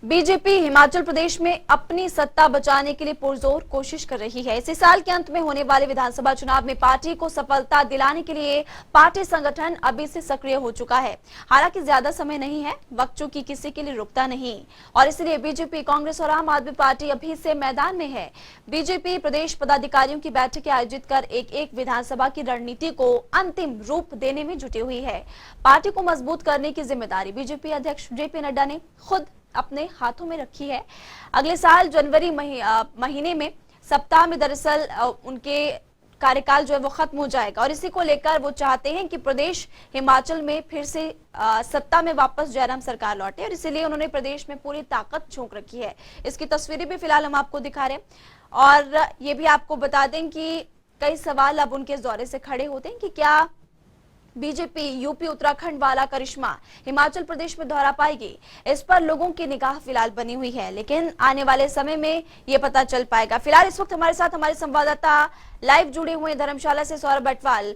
BJP Himachal Pradesh में अपनी सत्ता बचाने के लिए पुरजोर कोशिश कर रही है। इसी साल के अंत में होने वाले विधानसभा चुनाव में पार्टी को सफलता दिलाने के लिए पार्टी संगठन अभी से सक्रिय हो चुका है। हालांकि ज्यादा समय नहीं है, वक्त चूंकि किसी के लिए रुकता नहीं और इसलिए बीजेपी, कांग्रेस और आम आदमी पार्टी अभी से मैदान में है। बीजेपी प्रदेश पदाधिकारियों की बैठकें आयोजित कर एक विधानसभा की रणनीति को अंतिम रूप देने में जुटी हुई है। पार्टी को मजबूत करने की जिम्मेदारी बीजेपी अध्यक्ष जेपी नड्डा ने खुद अपने हाथों में रखी है। अगले साल जनवरी महीने में सप्ताह में दरअसल उनके कार्यकाल जो है वो खत्म हो जाएगा और इसी को लेकर वो चाहते हैं कि प्रदेश हिमाचल में फिर से सत्ता में वापस जयराम सरकार लौटे और इसीलिए उन्होंने प्रदेश में पूरी ताकत झोंक रखी है। इसकी तस्वीरें भी फिलहाल हम आपको दिखा रहे हैं और ये भी आपको बता दें कि कई सवाल अब उनके इस दौरे से खड़े होते हैं कि क्या बीजेपी यूपी उत्तराखंड वाला करिश्मा हिमाचल प्रदेश में दोहरा पाएगी। इस पर लोगों की निगाह फिलहाल बनी हुई है, लेकिन आने वाले समय में ये पता चल पाएगा। फिलहाल इस वक्त हमारे साथ हमारे संवाददाता लाइव जुड़े हुए हैं धर्मशाला से, सौरभ बटवाल।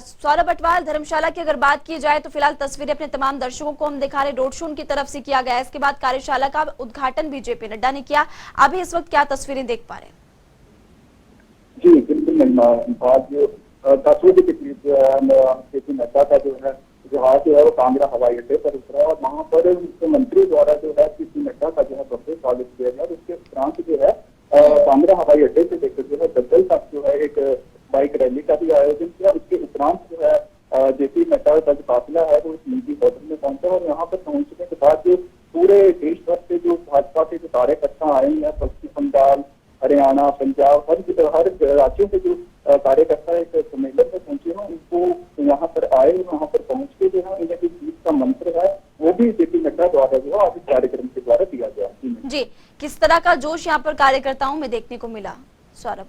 सौरभ बटवाल, धर्मशाला की अगर बात की जाए तो फिलहाल तस्वीरें अपने तमाम दर्शकों को हम दिखा रहे, रोड शो उनकी तरफ से किया गया। इसके बाद कार्यशाला का उद्घाटन भी जेपी नड्डा ने किया। अभी इस वक्त क्या तस्वीरें देख पा रहे हैं? जी बिल्कुल, 10 बजे के करीब जेपी नड्डा का जो है जहाज जो है वो कांगड़ा हवाई अड्डे पर उतरा और वहाँ पर मुख्यमंत्री द्वारा जो है जेपी नड्डा का जो है भव्य स्वागत किया गया। उसके उपरांत जो है कांगड़ा हवाई अड्डे से लेकर जो है दद्दल तक जो है एक बाइक रैली का भी आयोजन किया। उसके उपरांत जो है जेपी नड्डा का जो काफिला है वो निजी होटल में पहुंचा और यहाँ पर पहुंचने के बाद जो पूरे देश भर से जो भाजपा के जो कार्यकर्ता आए हैं, पश्चिम बंगाल, हरियाणा, पंजाब, हर राज्यों के जो कार्यकर्ता एक सम्मेलन में पहुंचे हैं, उनको यहाँ पर आए, वहाँ पर पहुंच के जो है उन्हें जो जीत का मंत्र है वो भी जेपी नड्डा द्वारा जो है आज कार्यक्रम के द्वारा दिया गया। जी, किस तरह का जोश यहाँ पर कार्यकर्ताओं में देखने को मिला सौरभ?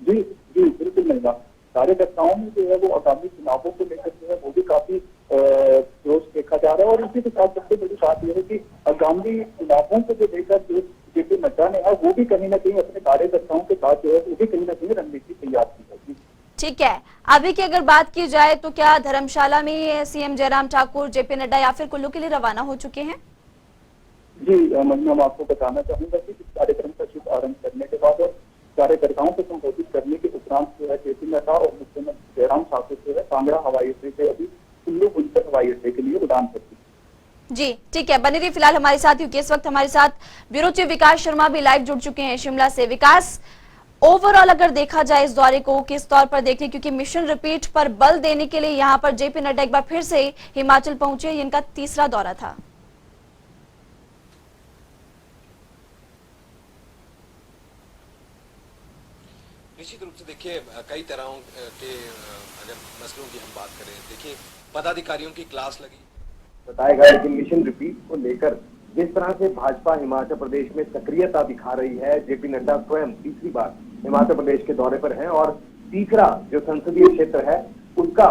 जी बिल्कुल मिला। कार्यकर्ताओं में जो है वो आगामी चुनावों को लेकर जो है वो भी काफी जोश देखा जा रहा है और इसी के साथ सबसे बड़ी बात यह है कि आगामी चुनावों को जो लेकर जो जेपी नड्डा ने वो भी कहीं ना कहीं अपने कार्यकर्ताओं के साथ जो है वो भी कहीं ना कहीं रणनीति तैयार की है। ठीक है, अभी की अगर बात की जाए तो क्या धर्मशाला में सीएम जयराम ठाकुर, जेपी नड्डा या फिर कुल्लू के लिए रवाना हो चुके हैं? जी मैं आपको बताना चाहूंगा कि इस कार्यक्रम का शुभारंभ करने के बाद और कार्यकर्ताओं को संबोधित करने के उपरांत जो है जेपी नड्डा और मुख्यमंत्री जयराम ठाकुर जो है कांगड़ा हवाई अड्डे से अभी कुल्लू बुनकर हवाई अड्डे के लिए उड़ान भरती। जी ठीक है, बनी रही फिलहाल हमारे साथ, क्योंकि इस वक्त हमारे साथ ब्यूरो चीफ विकास शर्मा भी लाइव जुड़ चुके हैं शिमला से। विकास, ओवरऑल अगर देखा जाए इस दौरे को किस तौर पर देखें, क्योंकि मिशन रिपीट पर बल देने के लिए यहाँ पर जेपी नड्डा एक बार फिर से हिमाचल पहुंचे, इनका तीसरा दौरा था। निश्चित रूप से देखिए कई तरह के अगर मसलों की हम बात करें, देखिए पदाधिकारियों की क्लास लगी बताया गया कि मिशन रिपीट को लेकर जिस तरह से भाजपा हिमाचल प्रदेश में सक्रियता दिखा रही है, जेपी नड्डा स्वयं तीसरी बार हिमाचल प्रदेश के दौरे पर हैं और तीसरा जो संसदीय क्षेत्र है उसका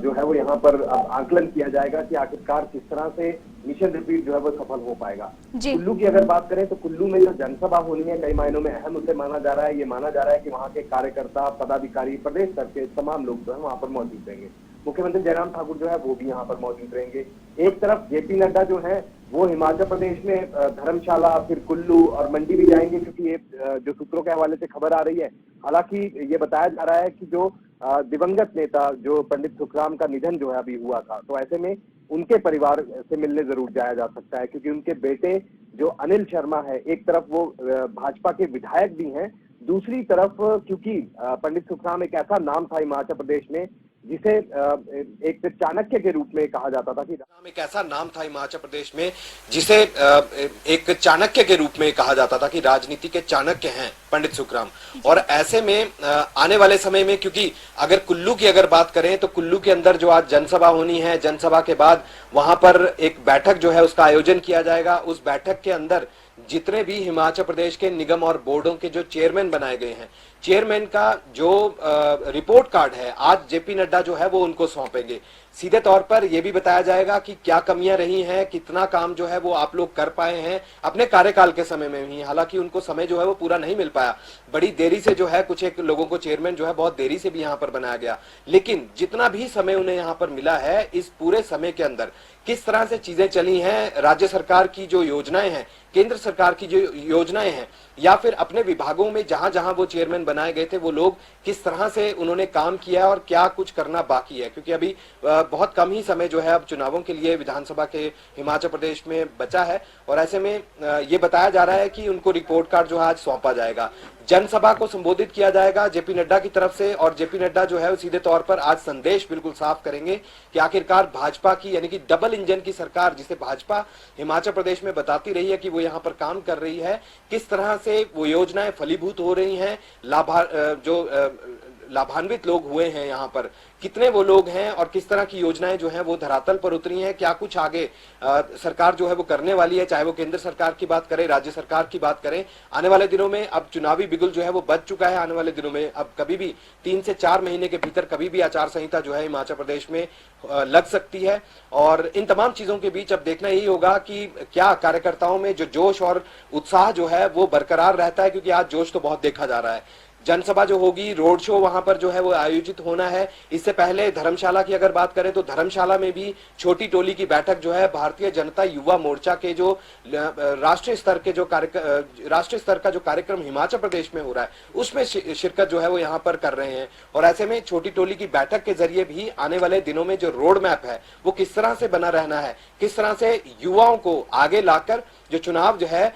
जो है वो यहाँ पर आकलन किया जाएगा कि आखिरकार किस तरह से मिशन रिपीट जो है वो सफल हो पाएगा। कुल्लू की अगर बात करें तो कुल्लू में जो जनसभा होनी है कई मायनों में अहम उसे माना जा रहा है। ये माना जा रहा है कि वहाँ के कार्यकर्ता, पदाधिकारी, प्रदेश स्तर के तमाम लोग जो है वहाँ पर मौजूद रहेंगे। मुख्यमंत्री जयराम ठाकुर जो है वो भी यहाँ पर मौजूद रहेंगे। एक तरफ जेपी नड्डा जो है वो हिमाचल प्रदेश में धर्मशाला, फिर कुल्लू और मंडी भी जाएंगे, क्योंकि ये जो सूत्रों के हवाले से खबर आ रही है। हालांकि ये बताया जा रहा है कि जो दिवंगत नेता जो पंडित सुखराम का निधन जो है अभी हुआ था, तो ऐसे में उनके परिवार से मिलने जरूर जाया जा सकता है, क्योंकि उनके बेटे जो अनिल शर्मा है एक तरफ वो भाजपा के विधायक भी हैं, दूसरी तरफ क्योंकि पंडित सुखराम एक ऐसा नाम था हिमाचल प्रदेश में जिसे एक चाणक्य के रूप में कहा जाता था कि एक ऐसा नाम था हिमाचल प्रदेश में जिसे एक चाणक्य के रूप में कहा जाता था कि राजनीति के चाणक्य हैं पंडित सुखराम। और ऐसे में आने वाले समय में, क्योंकि अगर कुल्लू की अगर बात करें तो कुल्लू के अंदर जो आज जनसभा होनी है, जनसभा के बाद वहां पर एक बैठक जो है उसका आयोजन किया जाएगा। उस बैठक के अंदर जितने भी हिमाचल प्रदेश के निगम और बोर्डों के जो चेयरमैन बनाए गए हैं, चेयरमैन का जो रिपोर्ट कार्ड है आज जेपी नड्डा जो है वो उनको सौंपेंगे। सीधे तौर पर यह भी बताया जाएगा कि क्या कमियां रही हैं, कितना काम जो है वो आप लोग कर पाए हैं अपने कार्यकाल के समय में ही। हालांकि उनको समय जो है वो पूरा नहीं मिल पाया, बड़ी देरी से जो है कुछ एक लोगों को चेयरमैन जो है बहुत देरी से भी यहाँ पर बनाया गया, लेकिन जितना भी समय उन्हें यहाँ पर मिला है इस पूरे समय के अंदर किस तरह से चीजें चली हैं, राज्य सरकार की जो योजनाएं हैं केंद्र सरकार की जो योजनाएं हैं या फिर अपने विभागों में जहां जहां वो चेयरमैन बनाए गए थे वो लोग किस तरह से उन्होंने काम किया और क्या कुछ करना बाकी है, क्योंकि अभी बहुत कम ही समय जो है अब चुनावों के लिए विधानसभा के हिमाचल प्रदेश में बचा है। और ऐसे में ये बताया जा रहा है कि उनको रिपोर्ट कार्ड जो है आज सौंपा जाएगा, जनसभा को संबोधित किया जाएगा जेपी नड्डा की तरफ से, और जेपी नड्डा जो है वो सीधे तौर पर आज संदेश बिल्कुल साफ करेंगे कि आखिरकार भाजपा की यानी कि डबल इंजन की सरकार जिसे भाजपा हिमाचल प्रदेश में बताती रही है कि वो यहाँ पर काम कर रही है, किस तरह से वो योजनाएं फलीभूत हो रही हैं, लाभान्वित लोग हुए हैं, यहाँ पर कितने वो लोग हैं और किस तरह की योजनाएं जो हैं वो धरातल पर उतरी हैं, क्या कुछ आगे सरकार जो है वो करने वाली है, चाहे वो केंद्र सरकार की बात करें, राज्य सरकार की बात करें। आने वाले दिनों में अब चुनावी बिगुल जो है वो बज चुका है, आने वाले दिनों में अब कभी भी 3 से 4 महीने के भीतर कभी भी आचार संहिता जो है हिमाचल प्रदेश में लग सकती है। और इन तमाम चीजों के बीच अब देखना यही होगा कि क्या कार्यकर्ताओं में जो जोश और उत्साह जो है वो बरकरार रहता है, क्योंकि आज जोश तो बहुत देखा जा रहा है। जनसभा जो होगी, रोड शो वहां पर जो है वो आयोजित होना है। इससे पहले धर्मशाला की अगर बात करें तो धर्मशाला में भी छोटी टोली की बैठक जो है भारतीय जनता युवा मोर्चा के जो राष्ट्रीय स्तर का जो कार्यक्रम हिमाचल प्रदेश में हो रहा है उसमें शिरकत जो है वो यहाँ पर कर रहे हैं। और ऐसे में छोटी टोली की बैठक के जरिए भी आने वाले दिनों में जो रोड मैप है वो किस तरह से बना रहना है, किस तरह से युवाओं को आगे लाकर जो चुनाव जो है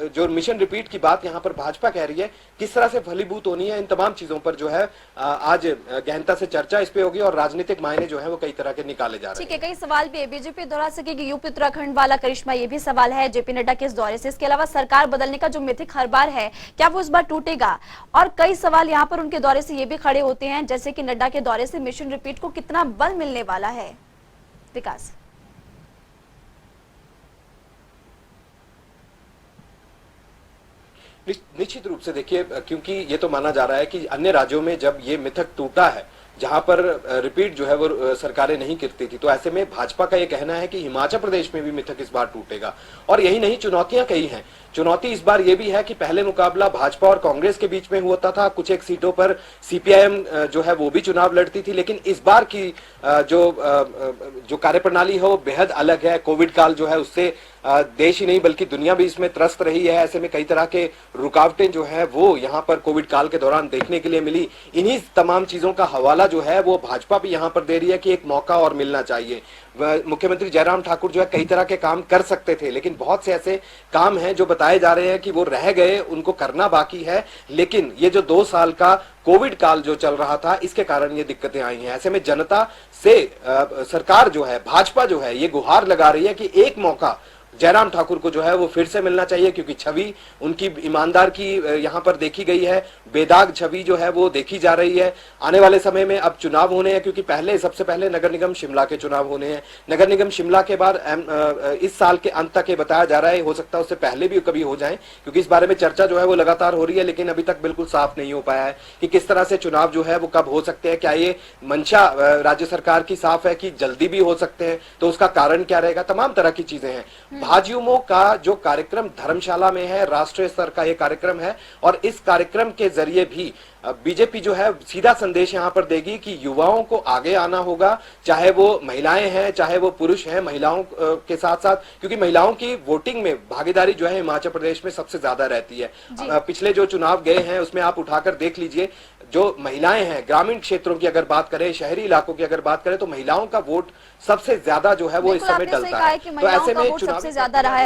जो मिशन रिपीट की बात यहाँ पर भाजपा कह रही है किस तरह से फलीभूत होनी है, इन तमाम चीजों पर जो है आज गहनता से चर्चा इस पे होगी और राजनीतिक मायने जो है वो कई तरह के निकाले जा रहे हैं। ठीक है, कई सवाल भी है। बीजेपी दोहरा सकेगी यूपी उत्तराखंड वाला करिश्मा, ये भी सवाल है जेपी नड्डा के इस दौरे से। इसके अलावा सरकार बदलने का जो मिथिक हर बार है क्या वो इस बार टूटेगा? और कई सवाल यहाँ पर उनके दौरे से ये भी खड़े होते हैं जैसे कि नड्डा के दौरे से मिशन रिपीट को कितना बल मिलने वाला है। विकास निश्चित रूप से देखिए, क्योंकि ये तो माना जा रहा है कि अन्य राज्यों में जब ये मिथक टूटा है जहां पर रिपीट जो है वो सरकारें नहीं गिरती थी, तो ऐसे में भाजपा का ये कहना है कि हिमाचल प्रदेश में भी मिथक इस बार टूटेगा। और यही नहीं, चुनौतियां कई हैं। चुनौती इस बार ये भी है कि पहले मुकाबला भाजपा और कांग्रेस के बीच में होता था, कुछ एक सीटों पर सीपीआईएम जो है वो भी चुनाव लड़ती थी, लेकिन इस बार की जो कार्यप्रणाली है वो बेहद अलग है। कोविड काल जो है उससे देश ही नहीं बल्कि दुनिया भी इसमें त्रस्त रही है। ऐसे में कई तरह के रुकावटें जो है वो यहाँ पर कोविड काल के दौरान देखने के लिए मिली। इन्हीं तमाम चीजों का हवाला जो है वो भाजपा भी यहाँ पर दे रही है कि एक मौका और मिलना चाहिए। मुख्यमंत्री जयराम ठाकुर जो है कई तरह के काम कर सकते थे, लेकिन बहुत से ऐसे काम हैं जो बताए जा रहे हैं कि वो रह गए, उनको करना बाकी है। लेकिन ये जो 2 साल का कोविड काल जो चल रहा था इसके कारण ये दिक्कतें आई हैं। ऐसे में जनता से सरकार जो है, भाजपा जो है, ये गुहार लगा रही है कि एक मौका जयराम ठाकुर को जो है वो फिर से मिलना चाहिए, क्योंकि छवि उनकी ईमानदार की यहाँ पर देखी गई है, बेदाग छवि जो है वो देखी जा रही है। आने वाले समय में अब चुनाव होने हैं, क्योंकि सबसे पहले नगर निगम शिमला के चुनाव होने हैं। नगर निगम शिमला के बाद इस साल के अंत तक ये बताया जा रहा है, हो सकता है उससे पहले भी कभी हो जाए, क्योंकि इस बारे में चर्चा जो है वो लगातार हो रही है, लेकिन अभी तक बिल्कुल साफ नहीं हो पाया है कि किस तरह से चुनाव जो है वो कब हो सकते हैं। क्या ये मंशा राज्य सरकार की साफ है कि जल्दी भी हो सकते हैं, तो उसका कारण क्या रहेगा, तमाम तरह की चीजें हैं। भाजयुमो का जो कार्यक्रम धर्मशाला में है, राष्ट्रीय स्तर का ये कार्यक्रम है, और इस कार्यक्रम के जरिए भी बीजेपी जो है सीधा संदेश यहां पर देगी कि युवाओं को आगे आना होगा, चाहे वो महिलाएं हैं चाहे वो पुरुष हैं। महिलाओं के साथ साथ, क्योंकि महिलाओं की वोटिंग में भागीदारी जो है हिमाचल प्रदेश में सबसे ज्यादा रहती है। पिछले जो चुनाव गए हैं उसमें आप उठाकर देख लीजिए, जो महिलाएं हैं, ग्रामीण क्षेत्रों की अगर बात करें, शहरी इलाकों की अगर बात करें, तो महिलाओं का वोट सबसे ज्यादा जो है वो इस समय डलता है। तो ऐसे में सबसे ज्यादा रहा है।